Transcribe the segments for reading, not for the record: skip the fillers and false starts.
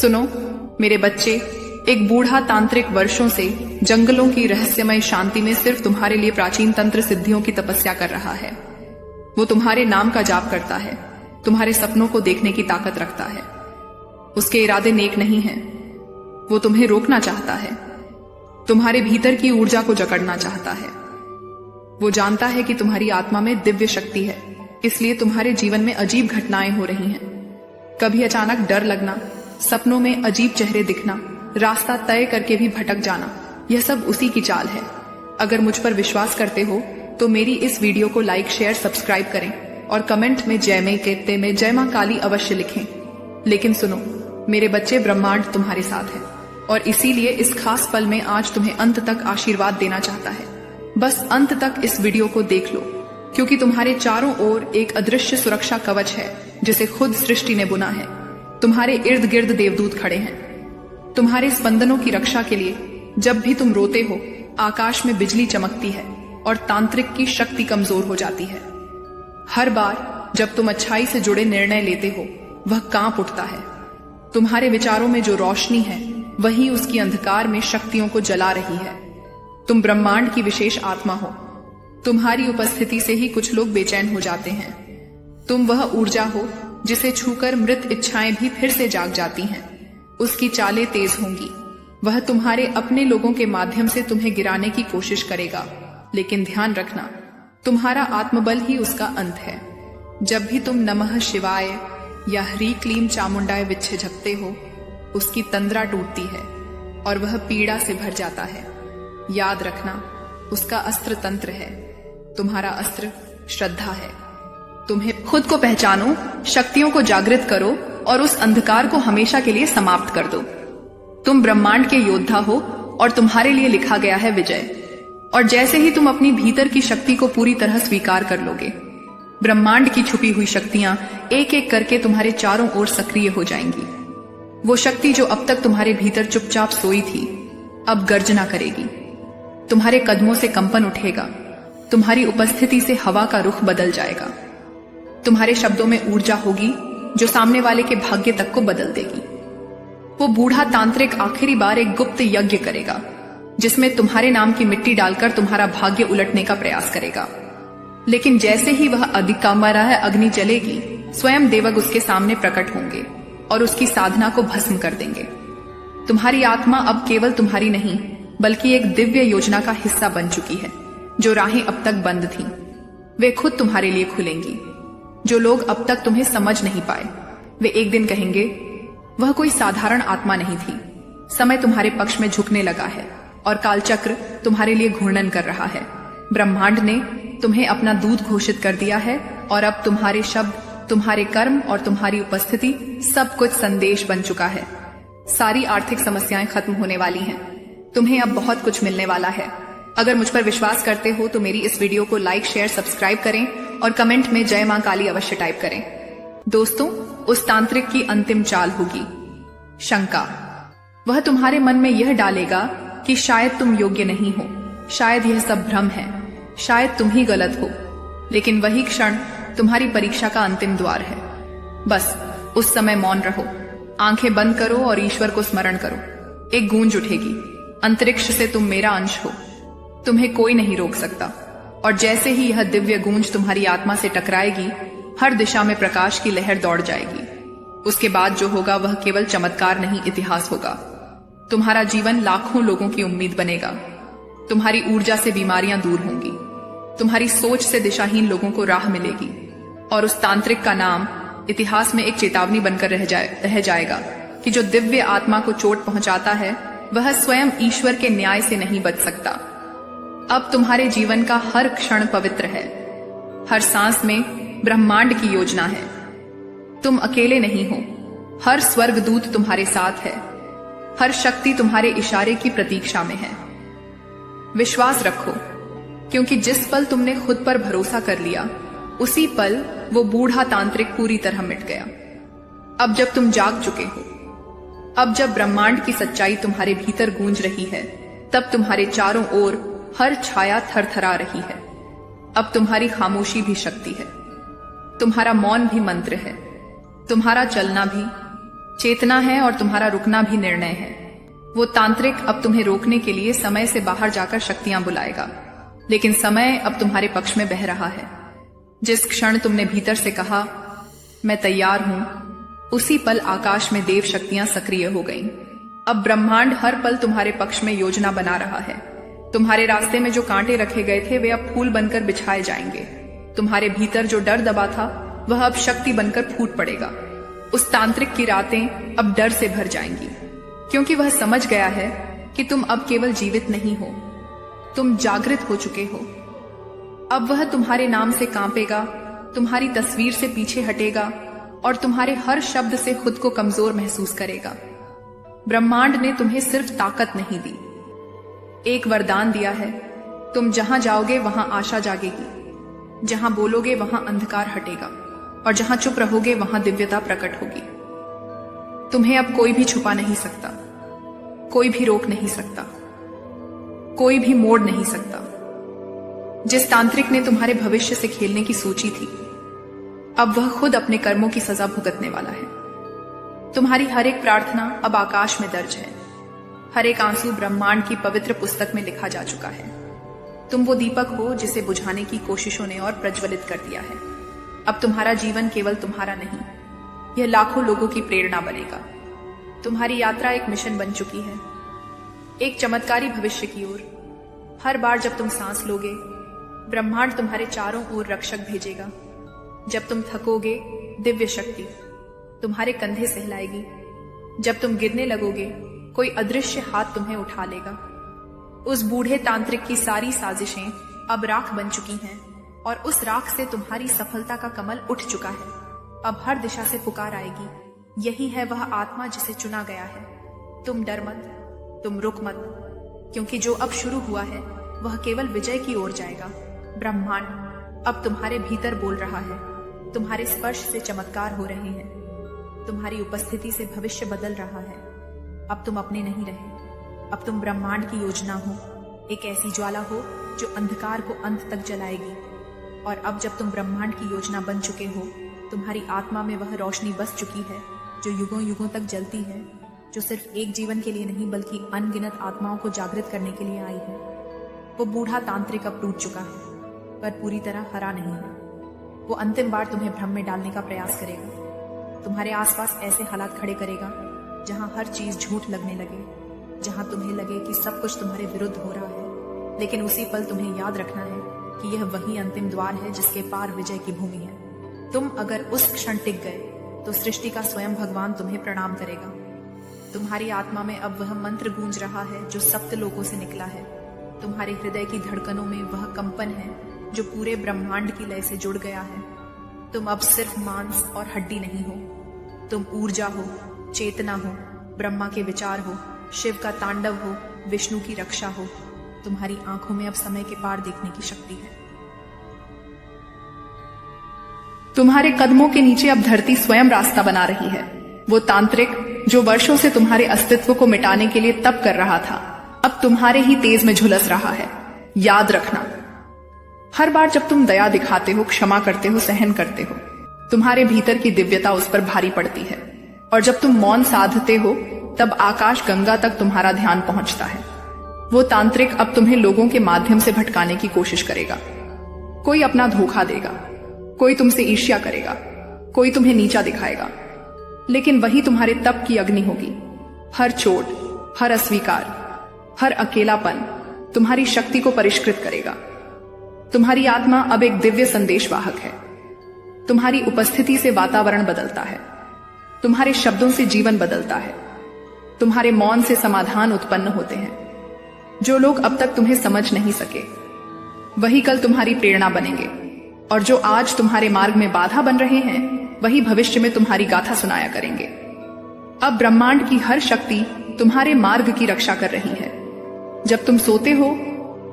सुनो मेरे बच्चे, एक बूढ़ा तांत्रिक वर्षों से जंगलों की रहस्यमय शांति में सिर्फ तुम्हारे लिए प्राचीन तंत्र सिद्धियों की तपस्या कर रहा है। वो तुम्हारे नाम का जाप करता है, तुम्हारे सपनों को देखने की ताकत रखता है। उसके इरादे नेक नहीं हैं। वो तुम्हें रोकना चाहता है, तुम्हारे भीतर की ऊर्जा को जकड़ना चाहता है। वो जानता है कि तुम्हारी आत्मा में दिव्य शक्ति है, इसलिए तुम्हारे जीवन में अजीब घटनाएं हो रही हैं। कभी अचानक डर लगना, सपनों में अजीब चेहरे दिखना, रास्ता तय करके भी भटक जाना, यह सब उसी की चाल है। अगर मुझ पर विश्वास करते हो तो मेरी इस वीडियो को लाइक, शेयर, सब्सक्राइब करें और कमेंट में जय में कहते में जय मां काली अवश्य लिखें। लेकिन सुनो मेरे बच्चे, ब्रह्मांड तुम्हारे साथ है और इसीलिए इस खास पल में आज तुम्हें अंत तक आशीर्वाद देना चाहता है। बस अंत तक इस वीडियो को देख लो, क्योंकि तुम्हारे चारों ओर एक अदृश्य सुरक्षा कवच है जिसे खुद सृष्टि ने बुना है। तुम्हारे इर्द गिर्द देवदूत खड़े हैं तुम्हारे स्पंदनों की रक्षा के लिए। जब भी तुम रोते हो आकाश में बिजली चमकती है और तांत्रिक की शक्ति कमजोर हो जाती है। हर बार जब तुम अच्छाई से जुड़े निर्णय लेते हो वह कांप उठता है। तुम्हारे विचारों में जो रोशनी है वही उसकी अंधकार में शक्तियों को जला रही है। तुम ब्रह्मांड की विशेष आत्मा हो। तुम्हारी उपस्थिति से ही कुछ लोग बेचैन हो जाते हैं। तुम वह ऊर्जा हो जिसे छूकर मृत इच्छाएं भी फिर से जाग जाती हैं। उसकी चालें तेज होंगी। वह तुम्हारे अपने लोगों के माध्यम से तुम्हें गिराने की कोशिश करेगा, लेकिन ध्यान रखना तुम्हारा आत्मबल ही उसका अंत है। जब भी तुम नमः शिवाय या ह्री क्लीम चामुंडाय विच्छे झपते हो, उसकी तंद्रा टूटती है और वह पीड़ा से भर जाता है। याद रखना उसका अस्त्र तंत्र है, तुम्हारा अस्त्र श्रद्धा है। तुम्हें खुद को पहचानो, शक्तियों को जागृत करो और उस अंधकार को हमेशा के लिए समाप्त कर दो। तुम ब्रह्मांड के योद्धा हो और तुम्हारे लिए लिखा गया है विजय। और जैसे ही तुम अपनी भीतर की शक्ति को पूरी तरह स्वीकार कर लोगे, ब्रह्मांड की छुपी हुई शक्तियां एक एक करके तुम्हारे चारों ओर सक्रिय हो जाएंगी। वो शक्ति जो अब तक तुम्हारे भीतर चुपचाप सोई थी, अब गर्जना करेगी। तुम्हारे कदमों से कंपन उठेगा, तुम्हारी उपस्थिति से हवा का रुख बदल जाएगा। तुम्हारे शब्दों में ऊर्जा होगी जो सामने वाले के भाग्य तक को बदल देगी। वो बूढ़ा तांत्रिक आखिरी बार एक गुप्त यज्ञ करेगा जिसमें तुम्हारे नाम की मिट्टी डालकर तुम्हारा भाग्य उलटने का प्रयास करेगा। लेकिन जैसे ही वह अधिकामरा अग्नि जलेगी, स्वयं देवग उसके सामने प्रकट होंगे और उसकी साधना को भस्म कर देंगे। तुम्हारी आत्मा अब केवल तुम्हारी नहीं बल्कि एक दिव्य योजना का हिस्सा बन चुकी है। जो राहें अब तक बंद थीं, वे खुद तुम्हारे लिए खुलेंगी। जो लोग अब तक तुम्हें समझ नहीं पाए, वे एक दिन कहेंगे वह कोई साधारण आत्मा नहीं थी। समय तुम्हारे पक्ष में झुकने लगा है और कालचक्र तुम्हारे लिए घूर्णन कर रहा है। ब्रह्मांड ने तुम्हें अपना दूत घोषित कर दिया है और अब तुम्हारे शब्द, तुम्हारे कर्म और तुम्हारी उपस्थिति सब कुछ संदेश बन चुका है। सारी आर्थिक समस्याएं खत्म होने वाली हैं। तुम्हें अब बहुत कुछ मिलने वाला है। अगर मुझ पर विश्वास करते हो तो मेरी इस वीडियो को लाइक, शेयर, सब्सक्राइब करें और कमेंट में जय मां काली अवश्य टाइप करें। दोस्तों, उस तांत्रिक की अंतिम चाल होगी शंका। वह तुम्हारे मन में यह डालेगा कि शायद तुम योग्य नहीं हो, शायद यह सब भ्रम है, शायद तुम ही गलत हो। लेकिन वही क्षण तुम्हारी परीक्षा का अंतिम द्वार है। बस उस समय मौन रहो, आंखें बंद करो और ईश्वर को स्मरण करो। एक गूंज उठेगी, अंतरिक्ष से तुम मेरा अंश हो, तुम्हें कोई नहीं रोक सकता। और जैसे ही यह दिव्य गूंज तुम्हारी आत्मा से टकराएगी, हर दिशा में प्रकाश की लहर दौड़ जाएगी। उसके बाद जो होगा वह केवल चमत्कार नहीं, इतिहास होगा। तुम्हारा जीवन लाखों लोगों की उम्मीद बनेगा। तुम्हारी ऊर्जा से बीमारियां दूर होंगी, तुम्हारी सोच से दिशाहीन लोगों को राह मिलेगी और उस तांत्रिक का नाम इतिहास में एक चेतावनी बनकर रह जाएगा कि जो दिव्य आत्मा को चोट पहुंचाता है वह स्वयं ईश्वर के न्याय से नहीं बच सकता। अब तुम्हारे जीवन का हर क्षण पवित्र है, हर सांस में ब्रह्मांड की योजना है। तुम अकेले नहीं हो, हर स्वर्गदूत तुम्हारे साथ है, हर शक्ति तुम्हारे इशारे की प्रतीक्षा में है। विश्वास रखो, क्योंकि जिस पल तुमने खुद पर भरोसा कर लिया, उसी पल वो बूढ़ा तांत्रिक पूरी तरह मिट गया। अब जब तुम जाग चुके हो, अब जब ब्रह्मांड की सच्चाई तुम्हारे भीतर गूंज रही है, तब तुम्हारे चारों ओर हर छाया थरथरा रही है। अब तुम्हारी खामोशी भी शक्ति है, तुम्हारा मौन भी मंत्र है, तुम्हारा चलना भी, चेतना है और तुम्हारा रुकना भी निर्णय है। वो तांत्रिक अब तुम्हें रोकने के लिए समय से बाहर जाकर शक्तियां बुलाएगा, लेकिन समय अब तुम्हारे पक्ष में बह रहा है। जिस क्षण तुमने भीतर से कहा मैं तैयार हूं, उसी पल आकाश में देव शक्तियां सक्रिय हो गईं। अब ब्रह्मांड हर पल तुम्हारे पक्ष में योजना बना रहा है। तुम्हारे रास्ते में जो कांटे रखे गए थे वे अब फूल बनकर बिछाए जाएंगे। तुम्हारे भीतर जो डर दबा था वह अब शक्ति बनकर फूट पड़ेगा। उस तांत्रिक की रातें अब डर से भर जाएंगी, क्योंकि वह समझ गया है कि तुम अब केवल जीवित नहीं हो, तुम जागृत हो चुके हो। अब वह तुम्हारे नाम से कांपेगा, तुम्हारी तस्वीर से पीछे हटेगा और तुम्हारे हर शब्द से खुद को कमजोर महसूस करेगा। ब्रह्मांड ने तुम्हें सिर्फ ताकत नहीं दी, एक वरदान दिया है। तुम जहां जाओगे वहां आशा जागेगी, जहां बोलोगे वहां अंधकार हटेगा और जहां चुप रहोगे वहां दिव्यता प्रकट होगी। तुम्हें अब कोई भी छुपा नहीं सकता, कोई भी रोक नहीं सकता, कोई भी मोड़ नहीं सकता। जिस तांत्रिक ने तुम्हारे भविष्य से खेलने की सोची थी, अब वह खुद अपने कर्मों की सजा भुगतने वाला है। तुम्हारी हर एक प्रार्थना अब आकाश में दर्ज है, हर एक आंसू ब्रह्मांड की पवित्र पुस्तक में लिखा जा चुका है। तुम वो दीपक हो जिसे बुझाने की कोशिशों ने और प्रज्वलित कर दिया है। अब तुम्हारा जीवन केवल तुम्हारा नहीं, यह लाखों लोगों की प्रेरणा बनेगा। तुम्हारी यात्रा एक मिशन बन चुकी है, एक चमत्कारी भविष्य की ओर। हर बार जब तुम सांस लोगे, ब्रह्मांड तुम्हारे चारों ओर रक्षक भेजेगा। जब तुम थकोगे, दिव्य शक्ति तुम्हारे कंधे सहलाएगी। जब तुम गिरने लगोगे, कोई अदृश्य हाथ तुम्हें उठा लेगा। उस बूढ़े तांत्रिक की सारी साजिशें अब राख बन चुकी हैं और उस राख से तुम्हारी सफलता का कमल उठ चुका है। अब हर दिशा से पुकार आएगी। यही है वह आत्मा जिसे चुना गया है। तुम डर मत, तुम रुक मत, क्योंकि जो अब शुरू हुआ है वह केवल विजय की ओर जाएगा। ब्रह्मांड अब तुम्हारे भीतर बोल रहा है। तुम्हारे स्पर्श से चमत्कार हो रहे हैं, तुम्हारी उपस्थिति से भविष्य बदल रहा है। अब तुम अपने नहीं रहे, अब तुम ब्रह्मांड की योजना हो, एक ऐसी ज्वाला हो जो अंधकार को अंत तक जलाएगी। और अब जब तुम ब्रह्मांड की योजना बन चुके हो, तुम्हारी आत्मा में वह रोशनी बस चुकी है जो युगों युगों तक जलती है, जो सिर्फ एक जीवन के लिए नहीं बल्कि अनगिनत आत्माओं को जागृत करने के लिए आई है। वो बूढ़ा तांत्रिक अब टूट चुका है, पर पूरी तरह हरा नहीं है। वो अंतिम बार तुम्हें भ्रम में डालने का प्रयास करेगा, तुम्हारे आसपास ऐसे हालात खड़े करेगा जहां हर चीज झूठ लगने लगे, जहां तुम्हें लगे कि सब कुछ तुम्हारे विरुद्ध हो रहा है। लेकिन उसी पल तुम्हें याद रखना है कि यह वही अंतिम द्वार है जिसके पार विजय की भूमि है। तुम अगर उस क्षण टिक गए तो सृष्टि का स्वयं भगवान तुम्हें प्रणाम करेगा। तुम्हारी आत्मा में अब वह मंत्र गूंज रहा है जो सप्त लोकों से निकला है। तुम्हारे हृदय की धड़कनों में वह कंपन है जो पूरे ब्रह्मांड की लय से जुड़ गया है। तुम अब सिर्फ मांस और हड्डी नहीं हो, तुम ऊर्जा हो, चेतना हो, ब्रह्मा के विचार हो, शिव का तांडव हो, विष्णु की रक्षा हो। तुम्हारी आंखों में अब समय के पार देखने की शक्ति है। तुम्हारे कदमों के नीचे अब धरती स्वयं रास्ता बना रही है। वो तांत्रिक जो वर्षों से तुम्हारे अस्तित्व को मिटाने के लिए तप कर रहा था, अब तुम्हारे ही तेज में झुलस रहा है। याद रखना, हर बार जब तुम दया दिखाते हो, क्षमा करते हो, सहन करते हो, तुम्हारे भीतर की दिव्यता उस पर भारी पड़ती है। और जब तुम मौन साधते हो, तब आकाश गंगा तक तुम्हारा ध्यान पहुंचता है। वो तांत्रिक अब तुम्हें लोगों के माध्यम से भटकाने की कोशिश करेगा। कोई अपना धोखा देगा, कोई तुमसे ईर्ष्या करेगा, कोई तुम्हें नीचा दिखाएगा, लेकिन वही तुम्हारे तप की अग्नि होगी। हर चोट, हर अस्वीकार, हर अकेलापन तुम्हारी शक्ति को परिष्कृत करेगा। तुम्हारी आत्मा अब एक दिव्य संदेशवाहक है। तुम्हारी उपस्थिति से वातावरण बदलता है, तुम्हारे शब्दों से जीवन बदलता है, तुम्हारे मौन से समाधान उत्पन्न होते हैं। जो लोग अब तक तुम्हें समझ नहीं सके, वही कल तुम्हारी प्रेरणा बनेंगे, और जो आज तुम्हारे मार्ग में बाधा बन रहे हैं, वही भविष्य में तुम्हारी गाथा सुनाया करेंगे। अब ब्रह्मांड की हर शक्ति तुम्हारे मार्ग की रक्षा कर रही है। जब तुम सोते हो,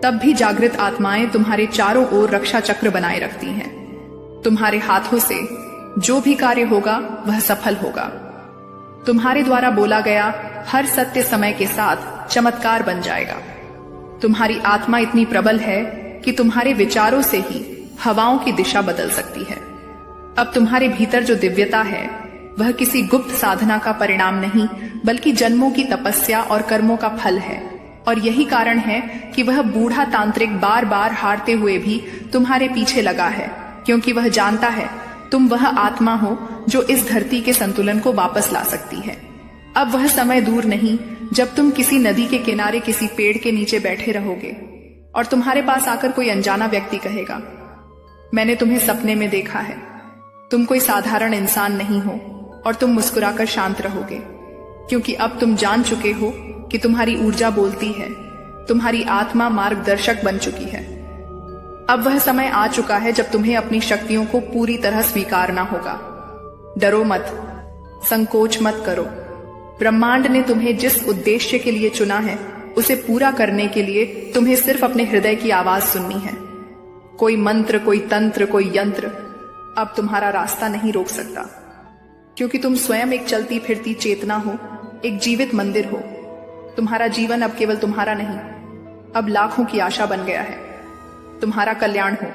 तब भी जागृत आत्माएं तुम्हारे चारों ओर रक्षा चक्र बनाए रखती हैं। तुम्हारे हाथों से जो भी कार्य होगा वह सफल होगा। तुम्हारे द्वारा बोला गया हर सत्य समय के साथ चमत्कार बन जाएगा। तुम्हारी आत्मा इतनी प्रबल है कि तुम्हारे विचारों से ही हवाओं की दिशा बदल सकती है। अब तुम्हारे भीतर जो दिव्यता है वह किसी गुप्त साधना का परिणाम नहीं, बल्कि जन्मों की तपस्या और कर्मों का फल है। और यही कारण है कि वह बूढ़ा तांत्रिक बार बार हारते हुए भी तुम्हारे पीछे लगा है, क्योंकि वह जानता है तुम वह आत्मा हो जो इस धरती के संतुलन को वापस ला सकती है। अब वह समय दूर नहीं जब तुम किसी नदी के किनारे किसी पेड़ के नीचे बैठे रहोगे और तुम्हारे पास आकर कोई अनजाना व्यक्ति कहेगा, मैंने तुम्हें सपने में देखा है, तुम कोई साधारण इंसान नहीं हो। और तुम मुस्कुराकर शांत रहोगे, क्योंकि अब तुम जान चुके हो कि तुम्हारी ऊर्जा बोलती है, तुम्हारी आत्मा मार्गदर्शक बन चुकी है। अब वह समय आ चुका है जब तुम्हें अपनी शक्तियों को पूरी तरह स्वीकारना होगा। डरो मत, संकोच मत करो। ब्रह्मांड ने तुम्हें जिस उद्देश्य के लिए चुना है उसे पूरा करने के लिए तुम्हें सिर्फ अपने हृदय की आवाज सुननी है। कोई मंत्र, कोई तंत्र, कोई यंत्र अब तुम्हारा रास्ता नहीं रोक सकता, क्योंकि तुम स्वयं एक चलती फिरती चेतना हो, एक जीवित मंदिर हो। तुम्हारा जीवन अब केवल तुम्हारा नहीं, अब लाखों की आशा बन गया है। तुम्हारा कल्याण हो।